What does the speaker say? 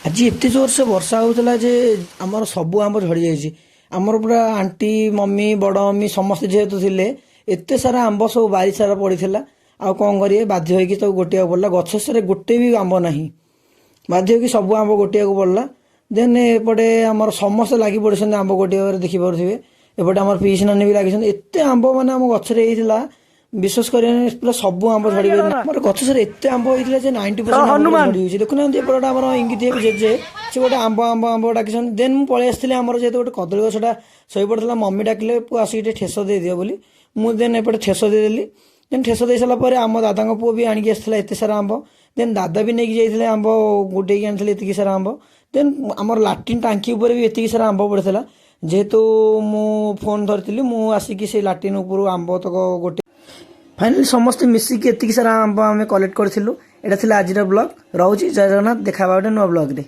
ଆଜି ଏତେ ଜୋରସେ ବର୍ଷା ହଉଥିଲା ଯେ ଆମର ସବୁ ଆମ୍ବ ଝଡ଼ି ଯାଇଛି। ଆମର ପୁରା ଆଣ୍ଟି ମମି ବଡ଼ ମମି ସମସ୍ତେ ଯେହେତୁ ଥିଲେ ଏତେ ସାରା ଆମ୍ବ ସବୁ ବାରି ସାରା ପଡ଼ିଥିଲା। ଆଉ କ'ଣ କରିବେ ବାଧ୍ୟ ହେଇକି ତାକୁ ଗୋଟେଇବାକୁ ପଡ଼ିଲା। ଗଛ ସାରା ଗୋଟେ ବି ଆମ୍ବ ନାହିଁ, ବାଧ୍ୟ ହେଇକି ସବୁ ଆମ୍ବ ଗୋଟେଇବାକୁ ପଡ଼ିଲା। ଦେନ୍ ଏପଟେ ଆମର ସମସ୍ତେ ଲାଗି ପଡ଼ିଛନ୍ତି ଆମ୍ବ ଗୋଟେଇବାରେ, ଦେଖିପାରୁଥିବେ। ଏପଟେ ଆମର ପିଇସି ନାନୀ ବି ଲାଗିଛନ୍ତି। ଏତେ ଆମ୍ବ ମାନେ ଆମ ଗଛରେ ହେଇଥିଲା, ବିଶ୍ୱାସ କରିବେନି ପୁରା ସବୁ ଆମ୍ବ ଝଡ଼ିବେ। ଆମର ଗଛ ସାରା ଏତେ ଆମ୍ବ ହେଇଥିଲା ଯେ 90% ଆମ୍ବ ପୁରା ଝଡ଼ି ଯାଇଛି। ଦେଖୁନାହାନ୍ତି ଏପଟେ ଆମର ଇଙ୍ଗିତ ହେବେ ଜେଜେ, ସେ ଗୋଟେ ଆମ୍ବ ଆମ୍ବ ଆମ୍ବ ଡାକିଛନ୍ତି। ଦେନ୍ ମୁଁ ପଳେଇ ଆସିଥିଲି। ଆମର ଯେହେତୁ ଗୋଟେ କଦଳୀ ଗଛଟା ଶୋଇପଡ଼ିଥିଲା, ମମି ଡାକିଲେ ପୁଅ ଆସିକି ଟିକେ ଠେସ ଦେଇଦିଅ ବୋଲି। ମୁଁ ଦେନ୍ ଏପଟେ ଠେସ ଦେଇଦେଲି। ଦେନ୍ ଠେସ ଦେଇ ସାରିଲା ପରେ ଆମ ଦାଦାଙ୍କ ପୁଅ ବି ଆଣିକି ଆସିଥିଲା ଏତେ ସାରା ଆମ୍ବ। ଦେନ୍ ଦାଦା ବି ନେଇକି ଯାଇଥିଲେ ଆମ୍ବ, ଗୋଟେଇକି ଆଣିଥିଲେ ଏତିକି ସାରା ଆମ୍ବ। ଦେନ୍ ଆମର ଲାଟ୍ରିନ୍ ଟାଙ୍କି ଉପରେ ବି ଏତିକି ସାରା ଆମ୍ବ ପଡ଼ିଥିଲା। ଯେହେତୁ ମୁଁ ଫୋନ୍ ଧରିଥିଲି, ମୁଁ ଆସିକି ସେଇ ଲାଟ୍ରିନ୍ ଉପରୁ ଆମ୍ବ ତକ ଗୋଟେ ଫାଇନାଲି ସମସ୍ତେ ମିଶିକି ଏତିକି ସାରା ଆମ୍ବ ଆମେ କଲେକ୍ଟ କରିଥିଲୁ। ଏଇଟା ଥିଲା ଆଜିର ବ୍ଲଗ। ରହୁଛି, ଜୟ ଜଗନ୍ନାଥ। ଦେଖା ହେବା ଗୋଟେ ନୂଆ ବ୍ଲଗରେ।